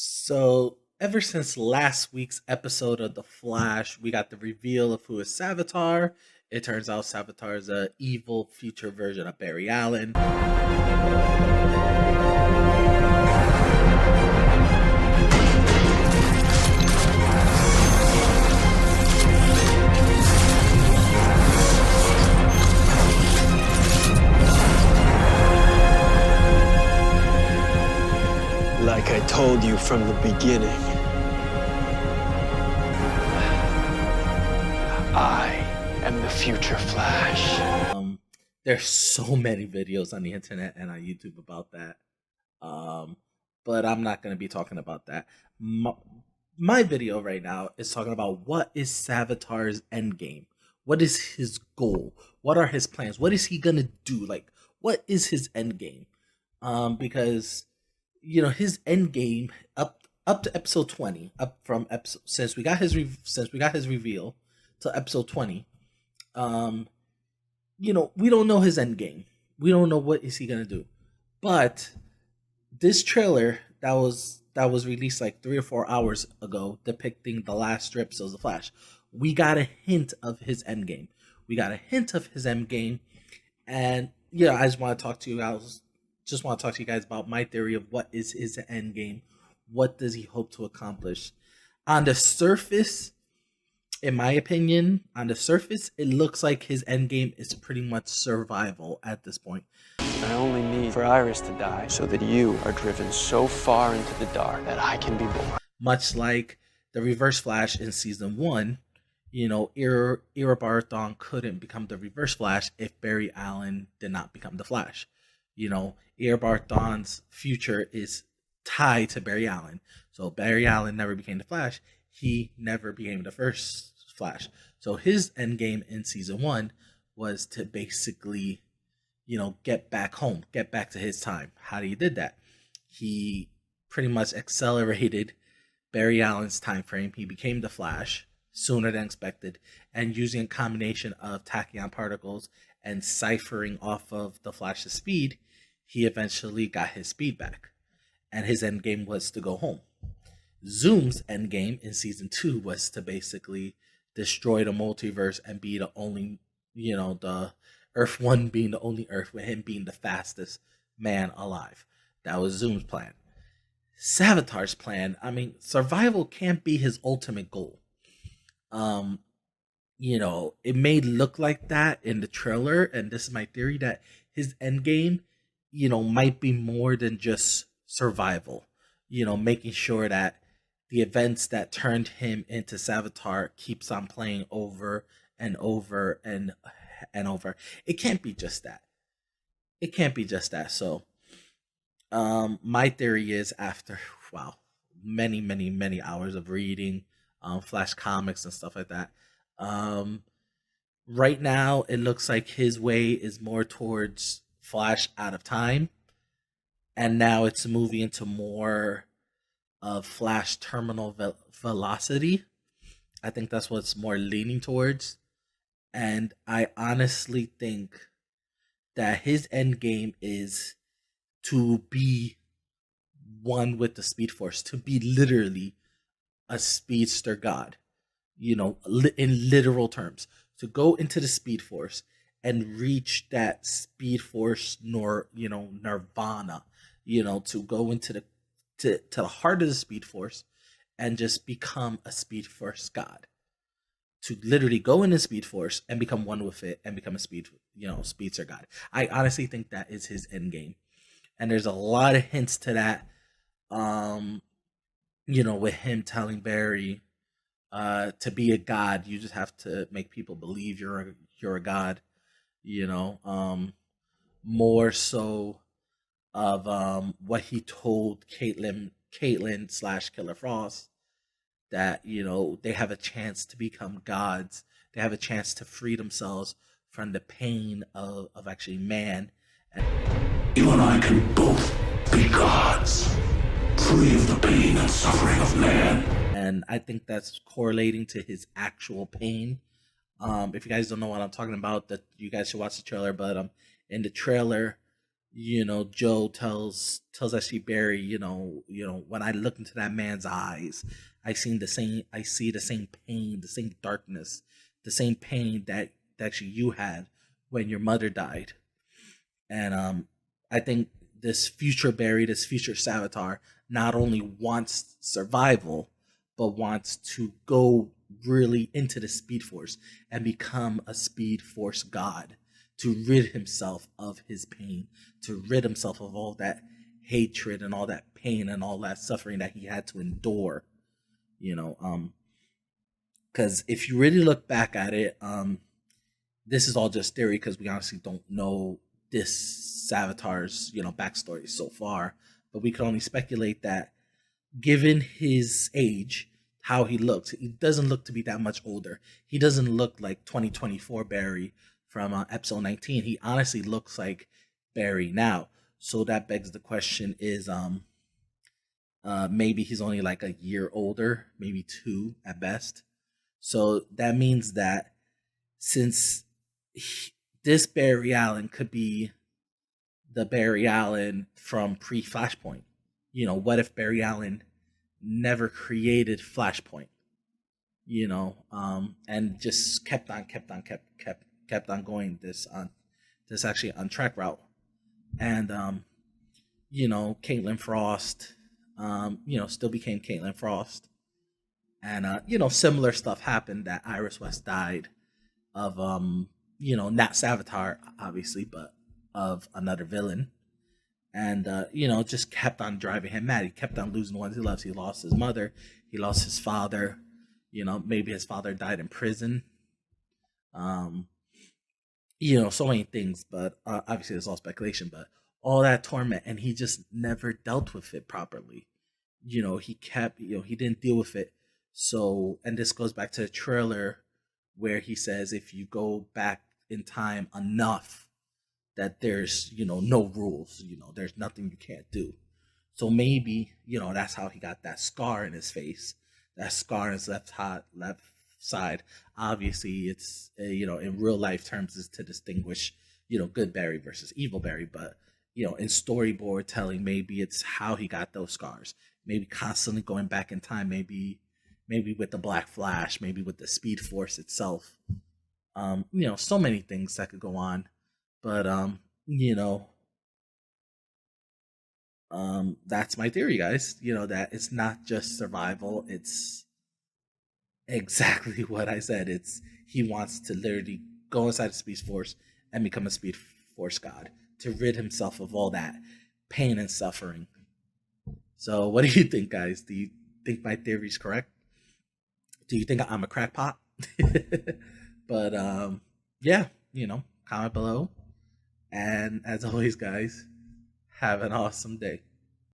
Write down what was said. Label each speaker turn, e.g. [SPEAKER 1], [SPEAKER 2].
[SPEAKER 1] So, ever since last week's episode of The Flash, we got the reveal of who is Savitar. It turns out Savitar is a evil future version of Barry Allen.
[SPEAKER 2] Like I told you from the beginning, I am the future Flash.
[SPEAKER 1] There's so many videos on the internet and on YouTube about that. But I'm not going to be talking about that. My video right now is talking about what is Savitar's endgame? What is his goal? What are his plans? What is he going to do? Like, what is his endgame? Because his end game up to episode 20, up from episode since we got his reveal to episode 20. We don't know his end game. We don't know what is he gonna do. But this trailer that was released like 3 or 4 hours ago, depicting the last strips of the Flash, we got a hint of his end game. And I just want to talk to you guys. Just want to talk to you guys about my theory of what is his end game. What does he hope to accomplish? On the surface, in my opinion, it looks like his end game is pretty much survival at this point.
[SPEAKER 2] I only need for Iris to die so that you are driven so far into the dark that I can be born.
[SPEAKER 1] Much like the Reverse Flash in season 1, Ira couldn't become the Reverse Flash if Barry Allen did not become the Flash. Eobard future is tied to Barry Allen. So Barry Allen never became the Flash. He never became the first Flash. So his end game in season 1 was to basically, get back home, get back to his time. How he did that? He pretty much accelerated Barry Allen's time frame. He became the Flash sooner than expected, and using a combination of tachyon particles and ciphering off of the Flash's speed, he eventually got his speed back, and his end game was to go home. Zoom's end game in season 2 was to basically destroy the multiverse and be the only, the Earth 1 being the only Earth, with him being the fastest man alive. That was Zoom's plan. Savitar's plan, survival can't be his ultimate goal. It may look like that in the trailer, and this is my theory, that his end game might be more than just survival, making sure that the events that turned him into Savitar keeps on playing over and over and over. It can't be just that. So, my theory is, after, many, many, many hours of reading, Flash comics and stuff like that, right now it looks like his way is more towards Flash out of time, and now it's moving into more of Flash terminal velocity. I think that's what it's more leaning towards, and I honestly think that his end game is to be one with the Speed Force, to be literally a speedster god, in literal terms, to go into the Speed Force and reach that Speed Force nirvana, to go into the heart of the Speed Force and just become a Speed Force god, to literally go in the Speed Force and become one with it and become a speedster god. I honestly think that is his end game, and there's a lot of hints to that. With him telling Barry, to be a god, you just have to make people believe you're a god. More so of what he told Caitlin slash Killer Frost, that they have a chance to become gods. They have a chance to free themselves from the pain of actually man.
[SPEAKER 3] You and I can both be gods, free of the pain and suffering of man.
[SPEAKER 1] And I think that's correlating to his actual pain. If you guys don't know what I'm talking about, that you guys should watch the trailer. But in the trailer, Joe tells actually Barry, when I look into that man's eyes, I see the same pain, the same darkness, the same pain that actually you had when your mother died. And I think this future Barry, this future Savitar, not only wants survival, but wants to go really into the Speed Force and become a Speed Force god, to rid himself of his pain, to rid himself of all that hatred and all that pain and all that suffering that he had to endure. Because if you really look back at it, this is all just theory because we honestly don't know this Savitar's backstory so far, but we can only speculate that given his age, how he looks, he doesn't look to be that much older. He doesn't look like 2024 Barry from episode 19. He honestly looks like Barry now. So that begs the question: is maybe he's only like a year older, maybe 2 at best. So that means that since this Barry Allen could be the Barry Allen from pre-Flashpoint, what if Barry Allen never created Flashpoint, and just kept on going this actually on track route, and Caitlin Frost, still became Caitlin Frost, and similar stuff happened, that Iris West died of not Savitar obviously, but of another villain. And just kept on driving him mad. He kept on losing the ones he loves. He lost his mother, he lost his father, maybe his father died in prison, so many things, but obviously it's all speculation, but all that torment, and he just never dealt with it properly. He kept, he didn't deal with it. So, and this goes back to the trailer where he says if you go back in time enough, that there's no rules, there's nothing you can't do. So maybe that's how he got that scar in his face, that scar in his left side. Obviously it's in real life terms is to distinguish good Barry versus evil Barry, but in storyboard telling, maybe it's how he got those scars, maybe constantly going back in time, maybe with the Black Flash, maybe with the Speed Force itself. So many things that could go on. But that's my theory, guys. That it's not just survival, it's exactly what I said. It's he wants to literally go inside the Speed Force and become a Speed Force god, to rid himself of all that pain and suffering. So what do you think, guys? Do you think my theory is correct? Do you think I'm a crackpot? But yeah, comment below. And as always, guys, have an awesome day.